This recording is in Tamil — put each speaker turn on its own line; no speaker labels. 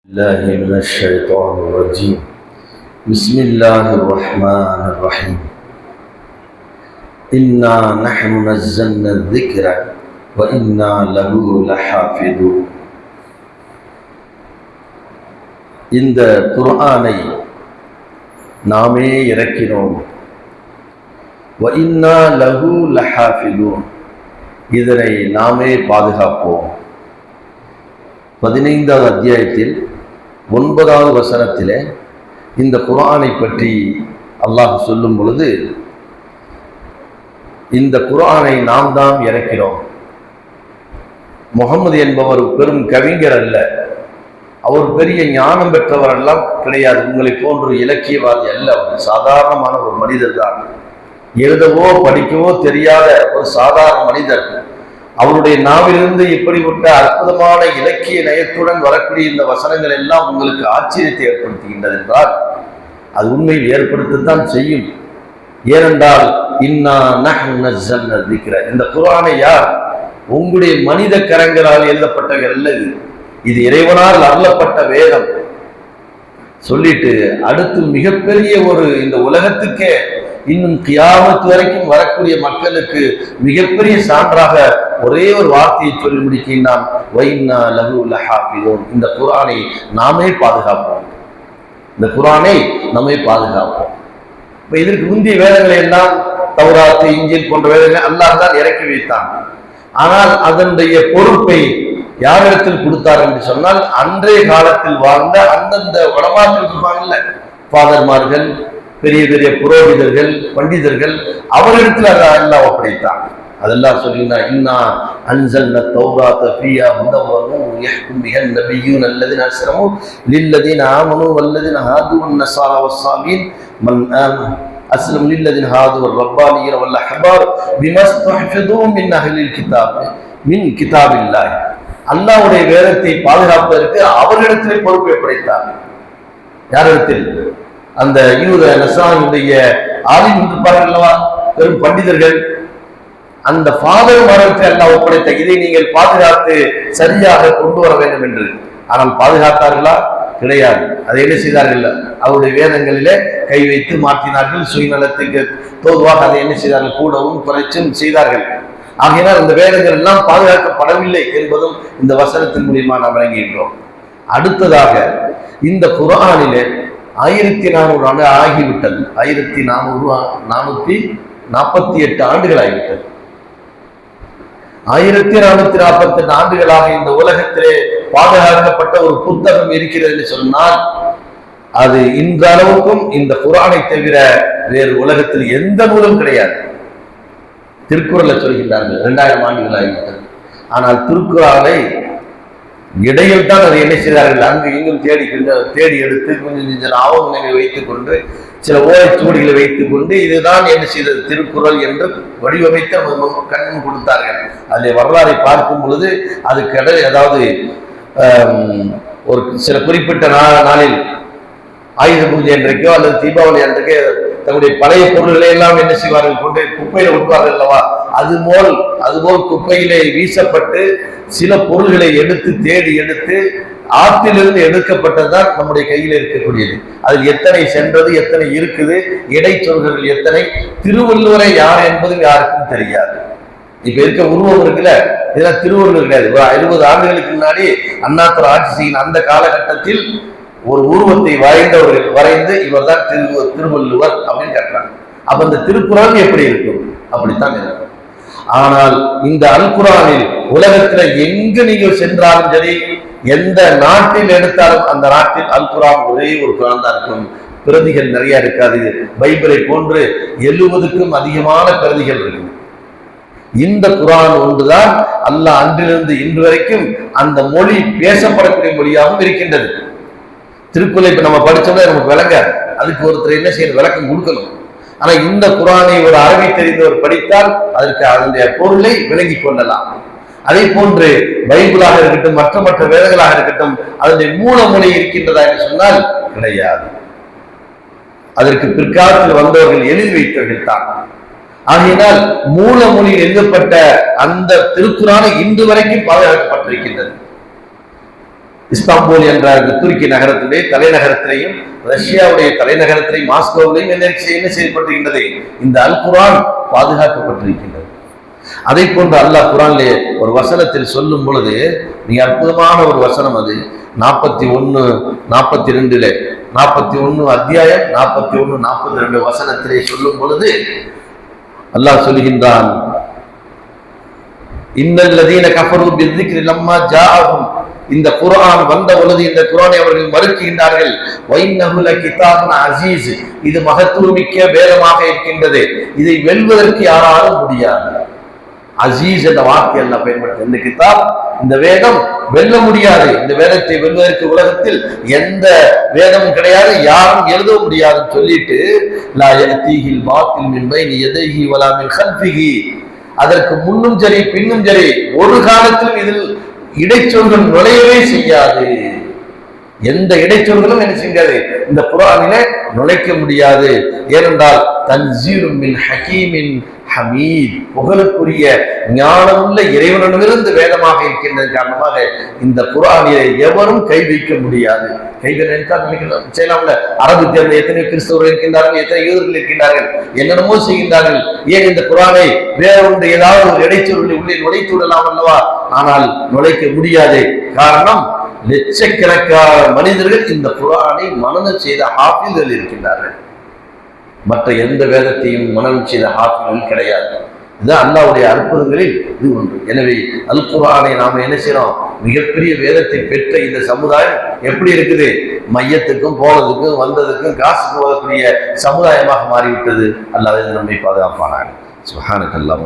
الله من الشيطان الرجيم بسم الله الرحمن الرحيم إنا نحن نزلنا الذكر وإنا له لحافظون இந்த குர்ஆனை நாமே இறக்கினோம் وإنا له لحافظون இதனை நாமே பாதுகாப்போம் 15வது அத்தியாயத்தில் 9வது வசனத்திலே இந்த குர்ஆனை பற்றி அல்லாஹ் சொல்லும் பொழுது, இந்த குர்ஆனை நாம் தான் இறக்கிறோம். முகமது என்பவர் பெரும் கவிஞர் அல்ல, அவர் பெரிய ஞானம் பெற்றவர் எல்லாம் கிடையாது, உங்களை போன்ற இலக்கியவாதி அல்ல. அவர் சாதாரணமான ஒரு மனிதர் தான், எழுதவோ படிக்கவோ தெரியாத ஒரு சாதாரண மனிதர். அவருடைய நாவிலிருந்து இப்படிப்பட்ட அற்புதமான இலக்கிய நயத்துடன் வரக்கூடிய இந்த வசனங்கள் எல்லாம் உங்களுக்கு ஆச்சரியத்தை ஏற்படுத்துகின்றது என்றால் அது உண்மையில் ஏற்படுத்தத்தான் செய்யும். ஏனென்றால் இன்னா நஹ்னு நஸ்ஸல்னா திக்ர, இந்த குர்ஆனை யார்? உங்களுடைய மனித கரங்களால் எழுதப்பட்டது அல்ல, இது இறைவனால் அருளப்பட்ட வேதம் சொல்லிட்டு அடுத்து மிகப்பெரிய ஒரு இந்த உலகத்துக்கே இன்னும் கியாமத் வரைக்கும் வரக்கூடிய மக்களுக்கு மிகப்பெரிய சான்றாக ஒரே ஒரு வார்த்தையை சொல்லி முடிக்கின்றான், வைன்னா லஹு லஹாஃபிதூன். இந்த குர்ஆனை நாமே பாதுகாப்போம், இந்த குர்ஆனை நாமே பாதுகாப்போம். இப்ப இதற்கு முந்தைய வேதங்களை எல்லாம் தௌராத், இன்ஜீல் போன்ற வேதங்களை அல்லாஹ் தான் இறக்கி வைத்தான். ஆனால் அதனுடைய பொறுப்பை யாரிடத்தில் கொடுத்தார் என்று சொன்னால், அன்றைய காலத்தில் வாழ்ந்த அந்தந்த உலமாக்கள் இருப்பாங்கல்ல, ஃபாதர்மார்கள், பெரிய பெரிய புரோகிதர்கள், பண்டிதர்கள், அவரிடத்தில் அதை அல்லாஹ் ஒப்படைத்தான். அதெல்லாம் சொல்லினா, இன்னா அன்ஸல்னா தௌராத ஃபீஹா ஹுதன் வ நூர் யஹ்கும் பிஹன் நபிய்யூன அல்லதீன அஸ்லமு லில்லதீன ஆமனு வல்லதீன ஹாது வன்னஸாரா வஸ்ஸாபீன் மன் அஸ்லம் லில்லதீன ஹாது வர்ரப்பானியீன வல் அஹ்பார் பிமஸ்தஹ்ஃபிது மின் அஹ்லில் கிதாப் மின் கிதாபில்லாஹ். அல்லாஹ்வுடைய வேதத்தை பாதுகாப்பதற்கு அவர்களிடத்திலே பொறுப்பை ஒப்படைத்தார். யாரிடத்தில்? அந்த யூத நஸ்ரானியுடைய ஆலிம் இருப்பார்கள் அல்லவா, பெரும் பண்டிதர்கள், அந்த ஃபாதர் மரத்தை அல்லாஹ் ஒப்படைத்த, இதை நீங்கள் பாதுகாத்து சரியாக கொண்டு வர வேண்டும் என்று. ஆனால் பாதுகாத்தார்களா? கிடையாது. அதை என்ன செய்தார்கள்? அவருடைய வேதங்களிலே கை வைத்து மாற்றினார்கள். சுயநலத்துக்கு தோதுவாக அதை என்ன செய்தார்கள்? கூடவும் குறைச்சும் செய்தார்கள். ஆகையினால் இந்த வேதங்கள் எல்லாம் பாதுகாக்கப்படவில்லை என்பதும் இந்த வசனத்தின் மூலியமா நாம் விளங்குகின்றோம். அடுத்ததாக இந்த குர்ஆனிலே 1400 ஆண்டு ஆகிவிட்டது. 1448 ஆண்டுகள் ஆகிவிட்டது. 1448 ஆண்டுகளாக இந்த உலகத்திலே பாதுகாக்கப்பட்ட ஒரு புத்தகம் இருக்கிறது என்று சொன்னால், அது இன்றளவுக்கும் இந்த குர்ஆனை தவிர வேறு உலகத்தில் எந்த நூலும் கிடையாது. திருக்குறளை சொல்கின்றார்கள், 2000 ஆண்டுகள் ஆகிவிட்டது. ஆனால் திருக்குறளை இடையில் தான் அதை என்ன செய்தார்கள்? அங்கு இங்கும் தேடி எடுத்து கொஞ்சம் ஆவணங்களை வைத்துக் கொண்டு, சில ஓலைச்சுவடிகளை வைத்துக் கொண்டு, இதுதான் என்ன செய்தது திருக்குறள் என்று வடிவமைத்து கண் கொடுத்தார்கள். அதில் வரலாறை பார்க்கும் பொழுது அது அதாவது ஒரு சில குறிப்பிட்ட நாளில் ஆயுத பூஜை என்றைக்கோ அல்லது தீபாவளி அன்றைக்கோ தன்னுடைய பழைய பொருள்களை எல்லாம் என்ன செய்வார்கள்? கொண்டு குப்பையில விட்டுவார்கள் அல்லவா, அதுபோல் குப்பையிலே வீசப்பட்டு சில பொருள்களை எடுத்து தேடி எடுத்து ஆற்றிலிருந்து எடுக்கப்பட்டதுதான் நம்முடைய கையில் இருக்கக்கூடியது. அதில் எத்தனை சென்றது, எத்தனை இருக்குது, இடைச்சொல்கள் எத்தனை, திருவள்ளுவரை யார் என்பதும் யாருக்கும் தெரியாது. இப்ப இருக்க உருவம் இருக்குல்ல, இதெல்லாம் திருவள்ளுவர் கிடையாது. ஒரு 60 ஆண்டுகளுக்கு முன்னாடி அண்ணாதுரை ஆட்சி செய்யும் அந்த காலகட்டத்தில் ஒரு உருவத்தை வரைந்து இவர் தான் திருவள்ளுவர் அப்படின்னு கேட்டாங்க. அப்ப இந்த திருக்குறள் எப்படி இருக்கும்? அப்படித்தான் இருக்கும். ஆனால் இந்த அல் குர்ஆனில் உலகத்துல எங்கு நீங்கள் சென்றாலும் சரி, எந்த நாட்டில் எடுத்தாலும் அந்த நாட்டில் அல் குர்ஆன் ஒரே ஒரு குர்ஆன் தான் இருக்கும். பிரதிகள் நிறைய இருக்காது. பைபிளை போன்று 70க்கும் அதிகமான பிரதிகள் இருக்கு. இந்த குர்ஆன் ஒன்றுதான் அல்லாஹ் அன்றிலிருந்து இன்று வரைக்கும் அந்த மொழி பேசப்படக்கூடிய மொழியாகவும் இருக்கின்றது. திருக்குறளை இப்ப நம்ம படிச்சோம்னா நமக்கு விளங்காது, அதுக்கு ஒருத்தர் என்ன செய்யணும்? விளக்கம் கொடுக்கணும். ஆனா இந்த குர்ஆனை ஒரு அரபி தெரிந்தவர் படித்தால் அதற்கு அதனுடைய பொருளை விளங்கி கொள்ளலாம். அதே போன்று பைபிளாக இருக்கட்டும், மற்ற வேதங்களாக இருக்கட்டும், அதனுடைய மூல மொழி இருக்கின்றதா என்று சொன்னால் கிடையாது. அதற்கு பிற்காலத்தில் வந்தவர்கள் எழுதி வைத்தவர்கள் தான். ஆகையினால் மூல மொழியில் எழுதப்பட்ட அந்த திருக்குர்ஆனை இன்று வரைக்கும் பாதுகாக்கப்பட்டிருக்கின்றது. இஸ்தான்புல் என்ற துருக்கி நகரத்துடைய தலைநகரத்திலையும் ரஷ்யாவுடைய தலைநகரத்திலையும் மாஸ்கோவிலையும் என்ன செய்யப்பட்டிருக்கின்றது? இந்த அல் குர்ஆன் பாதுகாக்கப்பட்டிருக்கின்றது. அதை போன்று அல்லாஹ் குர்ஆனிலே ஒரு வசனத்தில் சொல்லும் பொழுது மிக அற்புதமான ஒரு வசனம், அது 41-42 41 அத்தியாயம் 41-42 வசனத்திலே சொல்லும் பொழுது அல்லாஹ் சொல்கின்றான், இன்னல்லதீன கஃபரு பிஸ்ஸிக்ரி லம்மா ஜாஅஹும், இந்த குர்ஆன் வந்த பொழுது இந்த குர்ஆனை அவர்கள் மறுக்கின்றார்கள். வைன்னஹு லகிதாபுன் அஸீஸ், இது மகத்துவமிக்க வேதமாக இருக்கின்றது, இதை வெல்வதற்கு யாராலும் முடியாது. அசீஸ் என்ற வார்த்தை எல்லாம் பயன்படுத்த, இந்த கிதாப், இந்த வேதம் வெல்ல முடியாது. இந்த வேதத்தை வெல்வதற்கு உலகத்தில் எந்த வேதமும் கிடையாது, யாரும் எழுத முடியாதுன்னு சொல்லிட்டு லா யஅதீஹில் பாத்தில் மின் பைனி யதைஹி வலா மின் கல்ஃபிஹி, அதற்கு முன்னும் சரி பின்னும் சரி ஒரு காலத்திலும் இதில் இடைச்சொல்கள் நுழையவே செய்யாது. எந்த இடைச்சொல்களும் என்ன செய்யாது, இந்த குர்ஆனிலே நுழைக்க முடியாது. ஏனென்றால் தன்சீலும் மின் ஹகீமின் ஹமீத், புகழுக்குரிய ஞானமுள்ள இறைவனிடமிருந்து வேதமாக இருக்கின்றது காரணமாக இந்த குர்ஆனிலே எவரும் கை வைக்க முடியாது. கைகள் செய்யலாம்ல. அரபு தேர்ந்த எத்தனை கிறிஸ்தவர்கள் இருக்கின்றார்கள், எத்தனை யூதர்கள் இருக்கின்றார்கள், என்னென்னமோ செய்கின்றார்கள். ஏன் இந்த குர்ஆனை வேற ஒன்று ஏதாவது ஒரு இடைச்சொல்களை உள்ளே நுழைத்து விடலாம் அல்லவா? ஆனால் நுழைக்க முடியாது. காரணம், லட்சக்கணக்கான மனிதர்கள் இந்த குர்ஆனை மனனம் செய்த ஹாஃபில்கள் இருக்கின்றார்கள். மற்ற எந்த வேதத்தையும் மனனம் செய்த ஹாஃபில்கள் கிடையாது. இதுதான் அல்லாஹ்வுடைய அற்புதங்களில் இது ஒன்று. எனவே அல் குர்ஆனை நாம என்ன செய்யறோம், மிகப்பெரிய வேதத்தை பெற்ற இந்த சமுதாயம் எப்படி இருக்குது, மையத்துக்கும் போனதுக்கும் வந்ததுக்கும் காசுக்கு வரக்கூடிய சமுதாயமாக மாறிவிட்டது. அல்லாஹ் நம்மை பாதுகாப்பானாங்க. சுப்ஹானக்கல்லாஹ்.